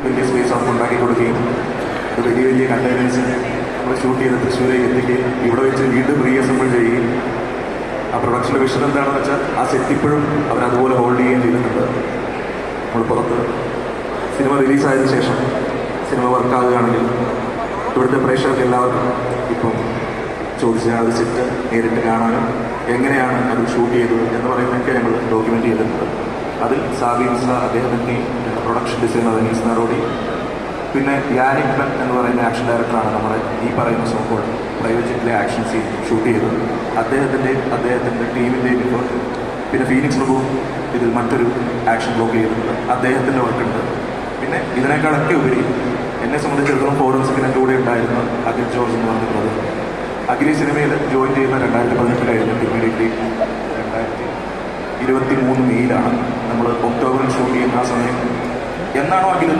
വലിയ സ്പേസ് അവർക്ക് ഉണ്ടാക്കി കൊടുക്കുകയും അത് വലിയ വലിയ കണ്ടെയ്നേഴ്സ് നമ്മൾ ഷൂട്ട് ചെയ്ത് തൃശ്ശൂരേക്ക് എത്തിക്കുകയും ഇവിടെ വെച്ച് വീണ്ടും റീഅസംബിൾ ചെയ്യുകയും ആ പ്രൊഡക്ഷൻ്റെ വിഷൻ എന്താണെന്ന് വെച്ചാൽ ആ സെറ്റ് ഇപ്പോഴും അവരതുപോലെ ഹോൾഡ് ചെയ്യുകയും ചെയ്തിട്ടുണ്ട്. നമ്മൾ പുറത്ത് സിനിമ റിലീസായതിനു ശേഷം സിനിമ വർക്കാവുകയാണെങ്കിൽ ഇവിടുത്തെ പ്രേക്ഷകർക്ക് എല്ലാവർക്കും ഇപ്പം ചോദിച്ചാൽ അത് സെറ്റ് നേരിട്ട് കാണാനും എങ്ങനെയാണ് അത് ഷൂട്ട് ചെയ്തത് എന്ന് പറയുന്നതൊക്കെ ഞങ്ങൾ ഡോക്യുമെൻ്റ് ചെയ്തിട്ടുണ്ട്. അതിൽ സാബി മിസ്ര, അദ്ദേഹത്തിൻ്റെ പ്രൊഡക്ഷൻ ഡിസൈനർ അനീസ് നാടോടി, പിന്നെ യാനിക്ബൻ എന്ന് പറയുന്ന ആക്ഷൻ ഡയറക്ടറാണ് നമ്മുടെ ഈ പറയുന്ന സോപ്പോൾ പ്രൈവറ്റ് ജെറ്റിലെ ആക്ഷൻ സീൻ ഷൂട്ട് ചെയ്തത്. അദ്ദേഹത്തിൻ്റെ ടീമിൻ്റെയും ഇപ്പോൾ പിന്നെ ഫീനിക്സ് പ്രഭു ഇതിൽ മറ്റൊരു ആക്ഷൻ ബ്ലോക്ക് ചെയ്തിട്ടുണ്ട്, അദ്ദേഹത്തിൻ്റെ വർക്കുണ്ട്. പിന്നെ ഇതിനേക്കാളൊക്കെ ഉപരി എന്നെ സംബന്ധിച്ചിടത്തോളം ഫോറൻസിക്കിന് എൻ്റെ കൂടെ ഉണ്ടായിരുന്ന അഖിൽ ജോർജ് എന്ന് പറഞ്ഞിട്ടുള്ളത്. അഖിൽ ഈ സിനിമയിൽ ജോയിൻ ചെയ്യുന്ന 2018 ഇമ്മീഡിയറ്റ്ലി 2023 മെയ്യിലാണ്. നമ്മൾ ഒക്ടോബറിൽ ഷൂട്ട് ചെയ്യുന്ന ആ സമയം എന്നാണോ അഖിൽ